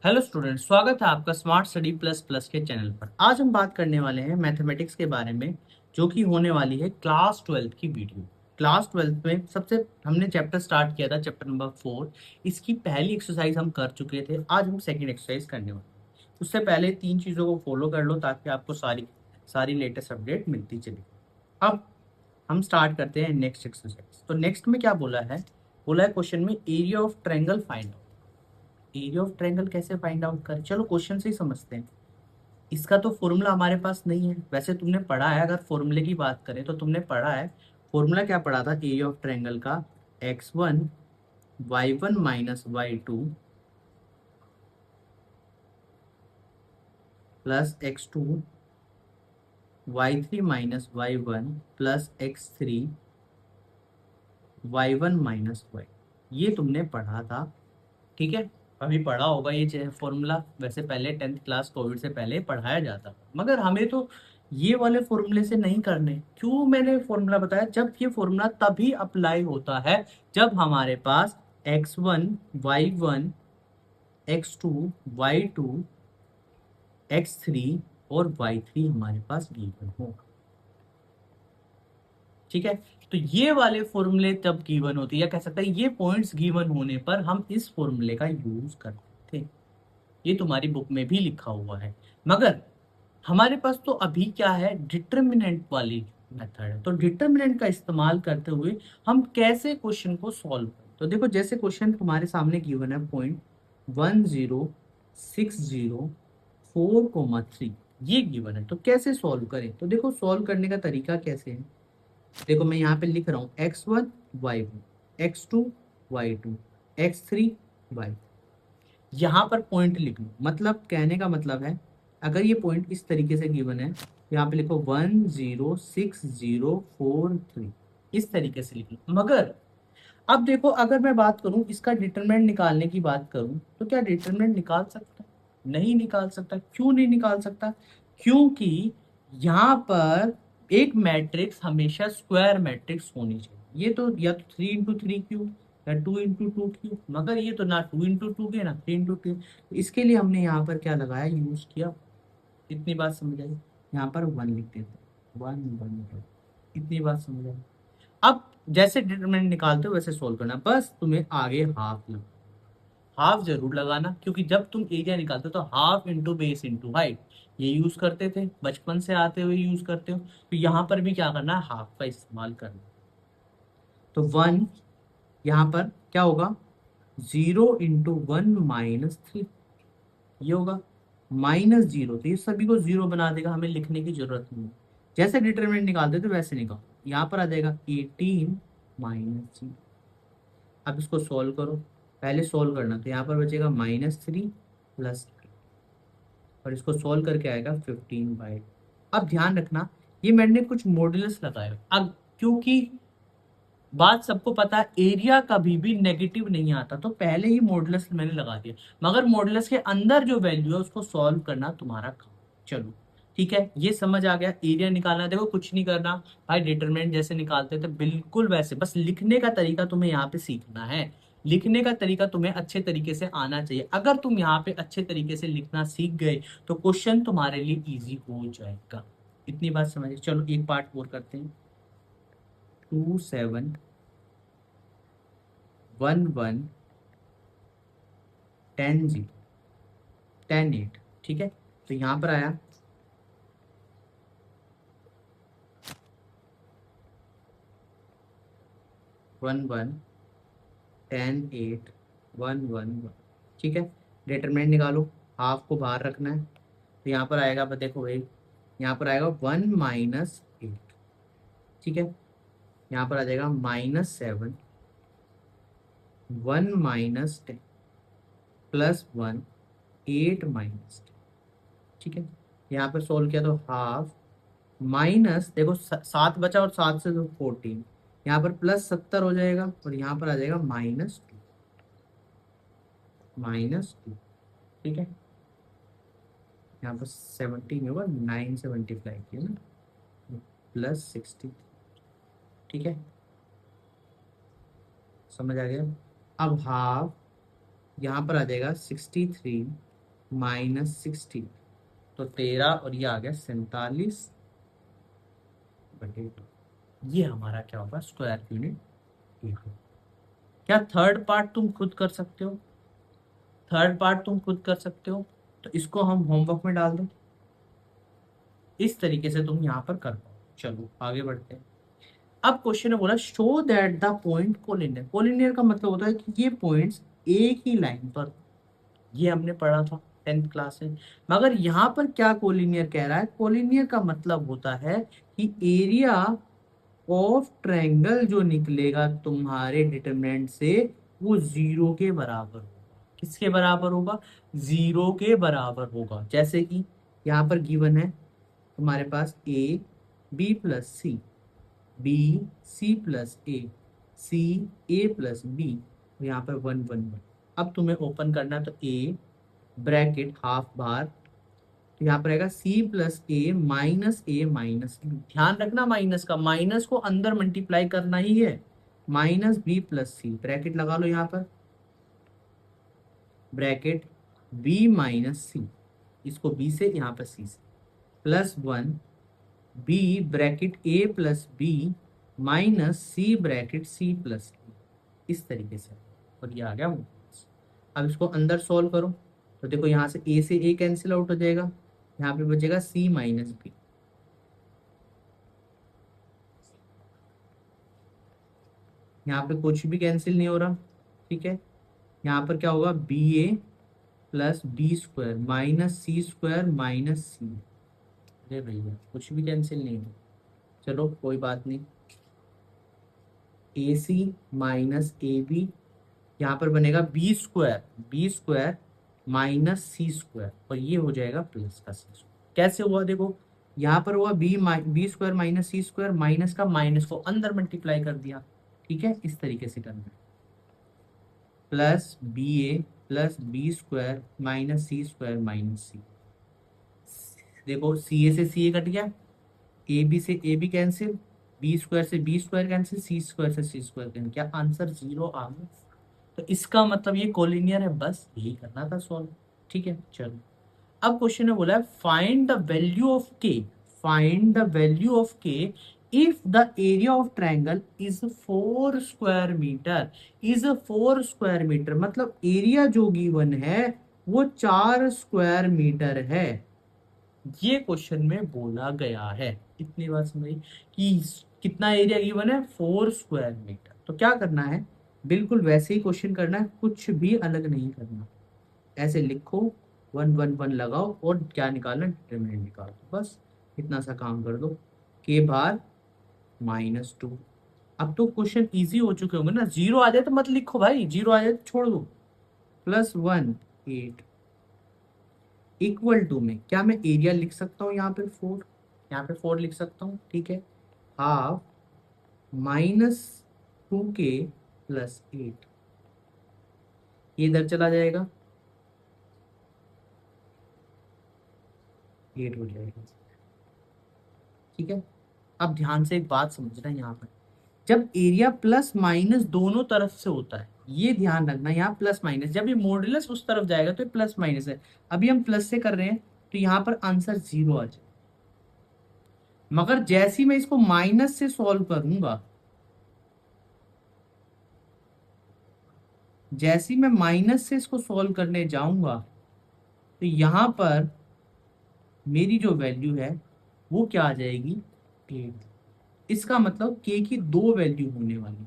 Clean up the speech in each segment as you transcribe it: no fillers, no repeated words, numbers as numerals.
Hello student, स्वागत है आपका स्मार्ट स्टडी प्लस प्लस के चैनल पर। आज हम बात करने वाले हैं मैथमेटिक्स के बारे में, जो कि होने वाली है क्लास 12 की वीडियो। क्लास 12 में सबसे हमने चैप्टर स्टार्ट किया था, चैप्टर नंबर 4। इसकी पहली एक्सरसाइज हम कर चुके थे, आज हम सेकंड एक्सरसाइज करने वाले हैं। उससे पहले तीन चीज़ों को फॉलो कर लो ताकि आपको सारी सारी लेटेस्ट अपडेट मिलती चले। अब हम स्टार्ट करते हैं नेक्स्ट एक्सरसाइज। तो नेक्स्ट में क्या बोला है क्वेश्चन में area of triangle find. Area of triangle कैसे फाइंड आउट करें, चलो क्वेश्चन से ही समझते हैं। इसका तो फॉर्मूला हमारे पास नहीं है। वैसे तुमने पढ़ा है, अगर फॉर्मूले की बात करें तो तुमने पढ़ा है। फॉर्मूला क्या पढ़ा था एरिया ऑफ ट्रायंगल का? x1 y1 minus y2 plus x2 y3 minus y1 plus x3 y1 minus y। ये तुमने पढ़ा था, ठीक है। अभी पढ़ा होगा ये फॉर्मूला। वैसे पहले 10th क्लास कोविड से पहले पढ़ाया जाता था, मगर हमें तो ये वाले फॉर्मूले से नहीं करने। क्यों मैंने फॉर्मूला बताया? जब ये फॉर्मूला तभी अप्लाई होता है जब हमारे पास x1 y1 x2 y2 x3 और y3 हमारे पास गिवन हो, ठीक है। तो ये वाले फॉर्मूले तब गिवन होती है, या कह सकते हैं ये पॉइंट्स गिवन होने पर हम इस फॉर्मूले का यूज करते थे। ये तुम्हारी बुक में भी लिखा हुआ है। मगर हमारे पास तो अभी क्या है, डिटर्मिनेंट वाली मेथड है। तो डिटर्मिनेंट का इस्तेमाल करते हुए हम कैसे क्वेश्चन को सॉल्व करें। तो देखो, जैसे क्वेश्चन तुम्हारे सामने गिवन है पॉइंट 1060 4, ये गिवन है। तो कैसे सॉल्व करें? तो देखो, सॉल्व करने का तरीका कैसे है। देखो, मैं यहाँ पे लिख रहा हूँ x1 y1 x2 y2 x3 y। यहाँ पर पॉइंट लिख लो, मतलब कहने का मतलब है, अगर ये पॉइंट इस तरीके से गिवन है तो यहाँ पे लिखो 106043, इस तरीके से लिख लो। मगर अब देखो, अगर मैं बात करूं इसका डिटरमिनेंट निकालने की बात करूं, तो क्या डिटरमिनेंट निकाल सकता? नहीं निकाल सकता। क्यों नहीं निकाल सकता? क्योंकि यहाँ पर एक मैट्रिक्स हमेशा स्क्वायर मैट्रिक्स होनी चाहिए। ये तो या तो 3 into 3 क्यूब या 2 into 2 क्यूब, मगर ये तो ना 2 into 2 के ना 3 into 3। इसके लिए हमने यहाँ पर क्या लगाया, यूज किया। इतनी बात समझ आई? यहाँ पर 1 लिख देते, 1 1 1। इतनी बात समझ आई? अब जैसे डिटरमिनेंट निकालते हो वैसे सोल्व करना, बस तुम्हें आगे हाफ लगा, हाफ जरूर लगाना। क्योंकि जब तुम एरिया निकालते हो तो half into base into height, ये यूज करते थे, बचपन से आते हुए यूज करते हो। तो यहाँ पर भी क्या करना है, हाफ का इस्तेमाल करना। तो 1, यहाँ पर क्या होगा, 0 into 1 - 3, ये होगा -0। तो ये सभी को जीरो बना देगा, हमें लिखने की जरूरत नहीं है। जैसे डिटरमिनेंट निकालते थे वैसे निकाल, यहाँ पर आ जाएगा 18 - 0। अब इसको सॉल्व करो। पहले सॉल्व करना, तो यहाँ पर बचेगा -3 प्लस, और इसको सॉल्व करके आएगा 15/। अब ध्यान रखना, ये मैंने कुछ मॉड्यूलस लगाए। अब क्योंकि बात सबको पता है, एरिया कभी भी नेगेटिव नहीं आता, तो पहले ही मॉड्यूलस मैंने लगा दिया। मगर मॉड्यूलस के अंदर जो वैल्यू है उसको सॉल्व करना तुम्हारा काम। चलो ठीक है, ये समझ आ गया। एरिया निकालना, देखो कुछ नहीं करना भाई, डिटरमिनेंट जैसे निकालते थे बिल्कुल वैसे, बस लिखने का तरीका तुम्हें यहाँ पे सीखना है। लिखने का तरीका तुम्हें अच्छे तरीके से आना चाहिए। अगर तुम यहाँ पे अच्छे तरीके से लिखना सीख गए तो क्वेश्चन तुम्हारे लिए इजी हो जाएगा। इतनी बात समझिए। चलो एक पार्ट और करते हैं। 27 11 10 0 10 8, ठीक है। तो यहाँ पर आया 11 10 8 1 1 1, ठीक है। डिटरमिनेंट निकालो, हाफ को बाहर रखना है। तो यहाँ पर आएगा, देखो भाई, यहाँ पर आएगा 1 - 8, ठीक है। यहाँ पर आ जाएगा -7 1 - 10 +1 8 - 10, ठीक है। यहाँ पर सोल्व किया तो हाफ माइनस, देखो 7 बचा और 7 से तो 14, यहाँ पर +70 हो जाएगा, और यहाँ पर आ जाएगा -2, ठीक है। यहाँ पर 70 में होगा, 9 से मल्टीप्लाई किया ना, +60, ठीक है। समझ आ गया? अब हाफ यहाँ पर आ जाएगा 63 -60, तो 13 और ये आ गया 47/2। ये हमारा क्या होगा, स्क्वायर यूनिट होगा। क्या थर्ड पार्ट तुम खुद कर सकते हो? थर्ड पार्ट तुम खुद कर सकते हो, तो इसको हम होमवर्क में डाल दो। इस तरीके से तुम यहाँ पर कर पाओ। चलो आगे बढ़ते हैं। अब क्वेश्चन ने बोला show that the point collinear. Collinear का मतलब होता है कि ये पॉइंट्स एक ही लाइन पर, ये हमने पढ़ा था 10th क्लास में। मगर यहाँ पर क्या कोलिनियर कह रहा है, कोलिनियर का मतलब होता है कि एरिया ऑफ ट्रायंगल जो निकलेगा तुम्हारे डिटरमिनेंट से वो जीरो के बराबर होगा। किसके बराबर होगा? जीरो के बराबर होगा। जैसे कि यहाँ पर गिवन है तुम्हारे पास A B plus C, B C plus A, C A plus B, यहाँ पर 1 1 1। अब तुम्हें ओपन करना है, तो ए ब्रैकेट हाफ बार, तो यहाँ पर आएगा सी प्लस ए माइनस बी। ध्यान रखना माइनस का, माइनस को अंदर मल्टीप्लाई करना ही है। माइनस बी प्लस सी, ब्रैकेट लगा लो यहाँ पर, ब्रैकेट बी माइनस सी, इसको बी से यहाँ पर सी से, +1 बी ब्रैकेट ए प्लस बी माइनस सी ब्रैकेट सी प्लस ए, इस तरीके से। और ये आ गया माइनस। अब इसको अंदर सॉल्व करो, तो देखो यहाँ से ए कैंसिल आउट हो जाएगा, यहाँ पे बचेगा सी माइनस बी। यहाँ पे कुछ भी कैंसिल नहीं हो रहा, ठीक है। यहाँ पर क्या होगा, बी ए प्लस बी स्क्वायर माइनस सी स्क्वायर माइनस सी। अरे भैया कुछ भी कैंसिल नहीं हो, चलो कोई बात नहीं। ए सी माइनस ए बी, यहाँ पर बनेगा बी स्क्वायर माइनस सी स्क्वायर, और ये हो जाएगा प्लस का सी स्क्वायर। कैसे हुआ देखो, यहाँ पर हुआ बी स्क्वायर माइनस सी स्क्वायर, माइनस का माइनस को अंदर मल्टीप्लाई कर दिया, ठीक है। इस तरीके से करना है, प्लस बी ए प्लस बी स्क्वायर माइनस सी स्क्वायर माइनस सी। देखो सी ए से सी ए कट गया, ए बी से A B cancel, B square से B square cancel, C square से सी स्क्वायर कैंसिल, क्या आंसर 0 आ गया। तो इसका मतलब ये कोलिनियर है, बस यही करना था सॉल्व, ठीक है। चलो अब क्वेश्चन ने बोला है find the value of k, find the value of k if the area of triangle is 4 square metre, is 4 square metre, मतलब एरिया जो गिवन है वो 4 स्क्वायर मीटर है, ये क्वेश्चन में बोला गया है। इतनी बात समझी कि कितना एरिया गिवन है, 4 स्क्वायर मीटर। तो क्या करना है, बिल्कुल वैसे ही क्वेश्चन करना है, कुछ भी अलग नहीं करना। ऐसे लिखो 1 1 1 लगाओ और क्या निकालना, डिटरमिनेंट निकाल दो, बस इतना सा काम कर दो। के बार -2। अब तो क्वेश्चन इजी हो चुके होंगे ना, जीरो आ जाए तो मत लिखो भाई, जीरो आ जाए तो छोड़ दो। +1 8 इक्वल टू में क्या मैं एरिया लिख सकता हूँ, यहाँ पे 4, यहाँ पे 4 लिख सकता हूँ, ठीक है। हाफ -2k + 8, ये इधर चला जाएगा, 8 हो जाएगा, ठीक है। अब ध्यान से एक बात समझना, यहाँ पर जब एरिया प्लस माइनस दोनों तरफ से होता है, ये ध्यान रखना, यहाँ प्लस माइनस, जब ये मॉडुलस उस तरफ जाएगा तो ये प्लस माइनस है। अभी हम प्लस से कर रहे हैं तो यहाँ पर आंसर 0 आ जाए, मगर जैसे ही मैं इसको माइनस से सॉल्व करूंगा, जैसे ही मैं माइनस से इसको सॉल्व करने जाऊंगा, तो यहाँ पर मेरी जो वैल्यू है वो क्या आ जाएगी, 8। इसका मतलब के की 2 वैल्यू होने वाली,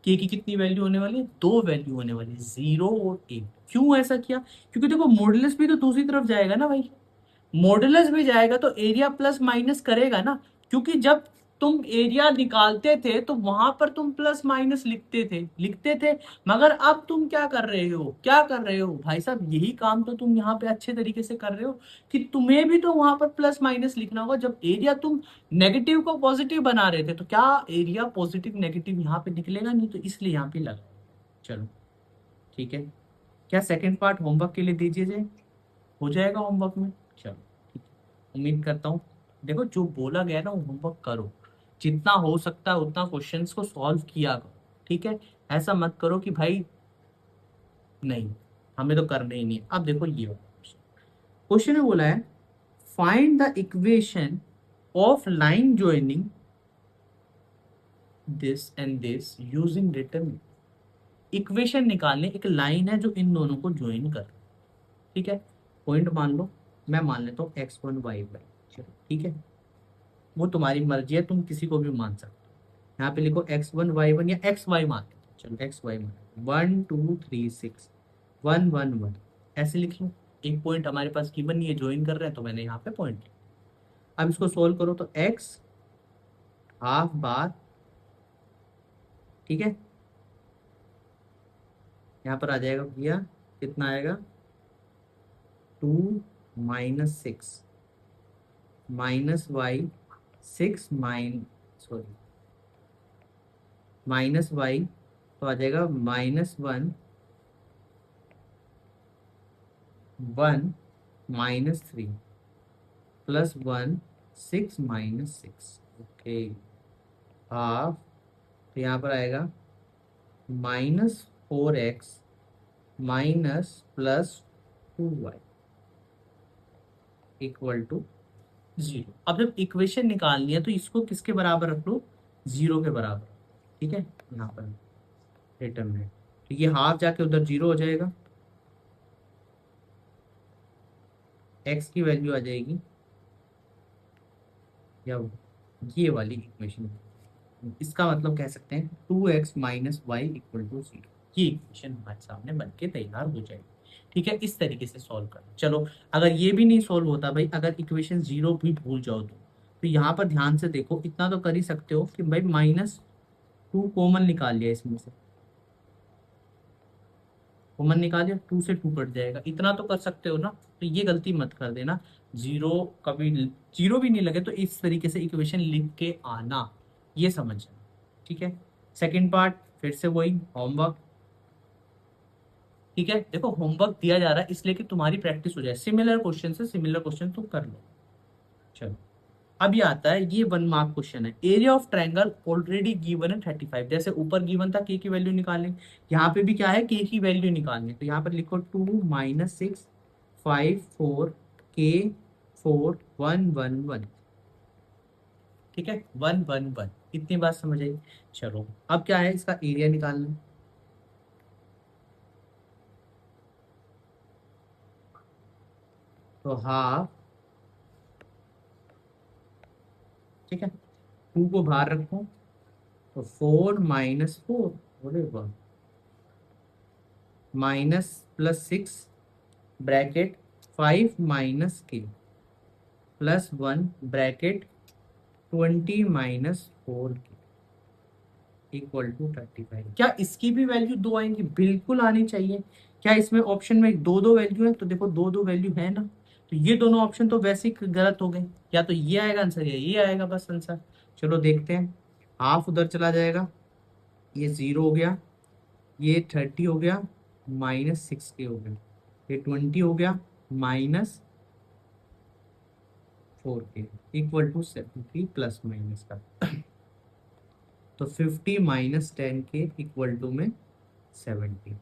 के की कितनी वैल्यू होने वाली है, 2 वैल्यू होने वाली, 0 और 1। क्यों ऐसा किया, क्योंकि देखो मॉडुलस भी तो दूसरी तरफ जाएगा ना भाई, मॉडुलस भी जाएगा तो एरिया प्लस माइनस करेगा ना। क्योंकि जब तुम एरिया निकालते थे तो वहां पर तुम प्लस माइनस लिखते थे। मगर अब तुम क्या कर रहे हो, क्या कर रहे हो भाई साहब, यही काम तो तुम यहाँ पे अच्छे तरीके से कर रहे हो कि तुम्हें भी तो वहां पर प्लस माइनस लिखना होगा। जब एरिया तुम नेगेटिव को पॉजिटिव बना रहे थे तो क्या एरिया पॉजिटिव नेगेटिव यहाँ पे निकलेगा नहीं, तो इसलिए यहाँ पे लगा। चलो ठीक है, क्या सेकेंड पार्ट होमवर्क के लिए दीजिए, हो जाएगा होमवर्क में। चलो ठीक है, उम्मीद करता हूँ, देखो जो बोला गया ना वो होमवर्क करो, जितना हो सकता है उतना क्वेश्चंस को सॉल्व किया करो, ठीक है। ऐसा मत करो कि भाई नहीं, हमें तो करना ही नहीं है। अब देखो ये क्वेश्चन में बोला है find the equation of line joining this and this using determinant. Equation निकालने, एक लाइन है जो इन दोनों को ज्वाइन कर, ठीक है। पॉइंट मान लो, मैं मान लेता हूँ x1 y1, चलो ठीक है, वो तुम्हारी मर्जी है, तुम किसी को भी मान सकते हो। यहाँ पे लिखो x1 y1 या एक्स वाई मान लेते हो, चलो एक्स वाई मान, 1 2 3 6 1 1 1 ऐसे लिख लो। एक पॉइंट हमारे पास गिवन नहीं है, ज्वाइन कर रहे हैं तो मैंने यहाँ पे पॉइंट लिया। अब इसको सोल्व करो तो x हाफ बार, ठीक है, यहाँ पर आ जाएगा भैया, कितना आएगा 2 - 6 -y 6 सॉरी -y, तो आ जाएगा -1 1 -3 +1 6 -6, ओके हाफ, तो यहाँ पर आएगा -4x ++2y इक्वल टू 0। अब जब इक्वेशन निकालनी है तो इसको किसके बराबर रख लो, 0 के बराबर, ठीक है। यहाँ पर डिटरमिनेंट, तो ये हाफ जाके उधर 0 हो जाएगा, x की वैल्यू आ जाएगी, या ये वाली इक्वेशन, इसका मतलब कह सकते हैं 2x - y इक्वल टू 0। ये इक्वेशन हमारे सामने बन के तैयार हो जाएगी, ठीक है। इस तरीके से सॉल्व करना। चलो अगर ये भी नहीं सॉल्व होता भाई, अगर इक्वेशन 0 भी भूल जाओ तो यहाँ पर ध्यान से देखो, इतना तो कर ही सकते हो कि भाई -2 कॉमन निकाल लिया, इसमें से कॉमन निकाल लिया, 2 से 2 कट जाएगा, इतना तो कर सकते हो ना। तो ये गलती मत कर देना, जीरो कभी, जीरो भी नहीं लगे तो इस तरीके से इक्वेशन लिख के आना, ये समझना, ठीक है। सेकंड पार्ट फिर से वही होमवर्क, ठीक है। देखो होमवर्क दिया जा रहा है इसलिए कि तुम्हारी प्रैक्टिस हो जाए, सिमिलर क्वेश्चन से सिमिलर क्वेश्चन तुम कर लो। चलो अब ये आता है, ये 1 मार्क क्वेश्चन है। Area of triangle already given है 35, जैसे ऊपर गिवन था के की वैल्यू निकालने, यहाँ पे भी क्या है के की वैल्यू निकालनी, तो यहाँ पर लिखो 2 - 6 5 4 के 4 1 1 1, ठीक है 1 1 1, इतनी बात समझ आई। चलो अब क्या है, इसका एरिया निकालना, तो हाफ, ठीक है, 2 को बाहर रखो, तो 4 - 4, अरे वाह, -+6 bracket 5 - k +1 bracket 20 - 4k equal to 35। क्या इसकी भी वैल्यू 2 आएंगी? बिल्कुल आनी चाहिए। क्या इसमें ऑप्शन में दो दो वैल्यू है? तो देखो दो दो वैल्यू है ना, तो ये दोनों ऑप्शन तो वैसे ही गलत हो गए, या तो ये आएगा आंसर या ये आएगा बस आंसर। चलो देखते हैं, हाफ उधर चला जाएगा, ये 0 हो गया, ये 30 हो गया, -6k हो गया, ये 20 हो गया, -4k equal to 70 plus minus का, तो 50 - 10k इक्वल टू में 70,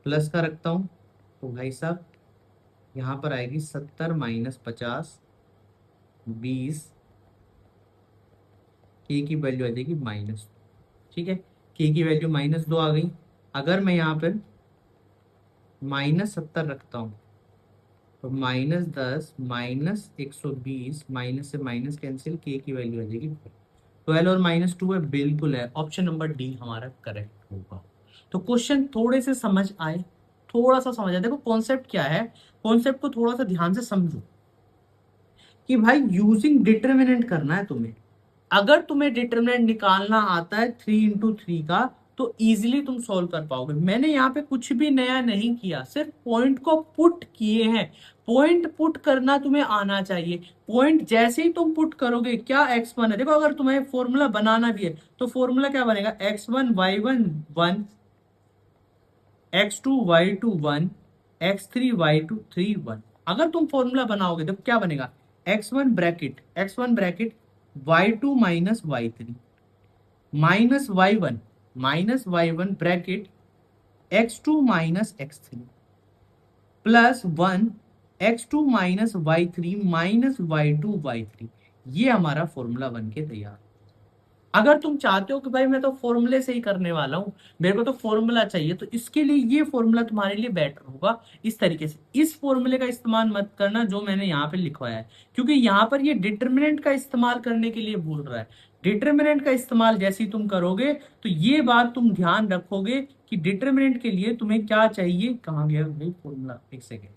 प्लस का रखता हूँ, तो भाई साहब यहाँ पर आएगी 70 - 50 20, के की वैल्यू आ जाएगी -2, ठीक है। के की वैल्यू -2 आ गई। अगर मैं यहाँ पर -70 रखता हूँ तो -10 -120, माइनस से माइनस कैंसिल, के की वैल्यू आ जाएगी 12 और -2 है, बिल्कुल है, ऑप्शन नंबर डी हमारा करेक्ट होगा। तो क्वेश्चन थोड़े से समझ आए, थोड़ा सा समझ आए, देखो कॉन्सेप्ट क्या है, कॉन्सेप्ट को थोड़ा सा ध्यान से समझो कि भाई यूजिंग डिटर्मिनेंट करना है तुम्हें। अगर तुम्हें डिटर्मिनेंट निकालना आता है 3 × 3 का, तो इजीली तुम सॉल्व कर पाओगे। मैंने यहाँ पे कुछ भी नया नहीं किया, सिर्फ पॉइंट को पुट किए हैं। पॉइंट पुट करना तुम्हें आना चाहिए। पॉइंट जैसे ही तुम पुट करोगे, क्या x1 है, देखो अगर तुम्हें फॉर्मूला बनाना भी है तो फॉर्मूला क्या बनेगा, x1 y1 1, x2 y2 1, x3 y2 3 1। अगर तुम फॉर्मूला बनाओगे तो क्या बनेगा, x1 bracket y2 - y3 -y1 bracket x2 minus x3 plus 1 x2 minus y3 minus y2 y3, ये हमारा फॉर्मूला बन के तैयार। अगर तुम चाहते हो कि भाई मैं तो फॉर्मूले से ही करने वाला हूं, मेरे को तो फॉर्मूला चाहिए, तो इसके लिए ये फॉर्मूला तुम्हारे लिए बेटर होगा। इस तरीके से इस फॉर्मूले का इस्तेमाल मत करना जो मैंने यहाँ पे लिखवाया है, क्योंकि यहाँ पर ये डिटर्मिनेंट का इस्तेमाल करने के लिए बोल रहा है। डिटर्मिनेंट का इस्तेमाल जैसे ही तुम करोगे तो ये बात तुम ध्यान रखोगे कि डिटर्मिनेंट के लिए तुम्हें क्या चाहिए। कहाँ गया भाई फॉर्मूला, एक सेकेंड।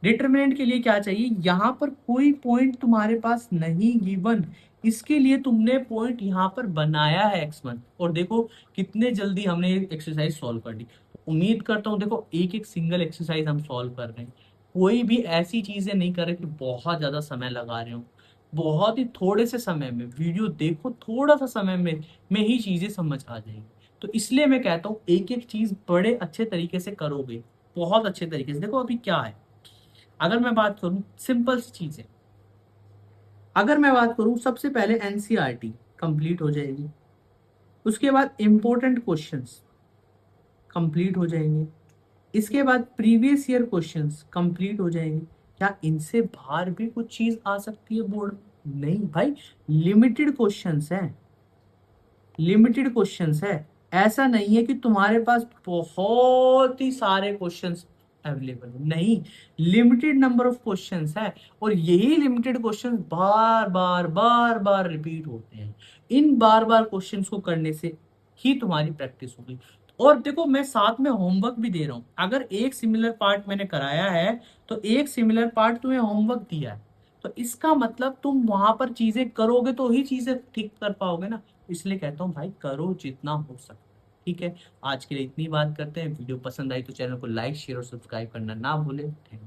डिटरमिनेंट के लिए क्या चाहिए, यहां पर कोई पॉइंट तुम्हारे पास नहीं गिवन, इसके लिए तुमने पॉइंट यहां पर बनाया है x1। और देखो कितने जल्दी हमने एक्सरसाइज सॉल्व कर ली। तो उम्मीद करता हूं देखो एक एक सिंगल एक्सरसाइज हम सॉल्व कर रहे हैं, कोई भी ऐसी चीजें नहीं कर रहे कि बहुत ज्यादा समय लगा रहे हो। बहुत ही थोड़े से समय में वीडियो देखो, थोड़ा सा समय में ही चीजें समझ आ जाएंगी। तो इसलिए मैं कहता हूँ एक एक चीज बड़े अच्छे तरीके से करोगे, बहुत अच्छे तरीके से। देखो अभी क्या है, अगर मैं बात करूं सिंपल सी चीजें, अगर मैं बात करूं सबसे पहले एनसीईआरटी कंप्लीट हो जाएगी, उसके बाद इंपॉर्टेंट क्वेश्चंस कंप्लीट हो जाएंगे, इसके बाद प्रीवियस ईयर क्वेश्चंस कंप्लीट हो जाएंगे। क्या इनसे बाहर भी कुछ चीज आ सकती है बोर्ड में? नहीं भाई, लिमिटेड क्वेश्चंस है, लिमिटेड क्वेश्चंस है। ऐसा नहीं है कि तुम्हारे पास बहुत ही सारे क्वेश्चंस अवेलेबल है, नहीं, लिमिटेड नंबर ऑफ क्वेश्चंस है। और यही लिमिटेड क्वेश्चंस बार बार बार बार रिपीट होते हैं। इन बार बार क्वेश्चंस को करने से ही तुम्हारी प्रैक्टिस होगी। और देखो मैं साथ में होमवर्क भी दे रहा हूं, अगर एक सिमिलर पार्ट मैंने कराया है तो एक सिमिलर पार्ट तुम्हें होमवर्क दिया है, तो इसका मतलब तुम वहां पर चीजें करोगे तो ही चीजें ठीक कर पाओगे ना। इसलिए कहता हूँ भाई करो जितना हो सके। ठीक है, आज के लिए इतनी बात करते हैं। वीडियो पसंद आई तो चैनल को लाइक शेयर और सब्सक्राइब करना ना भूलें। Thank you.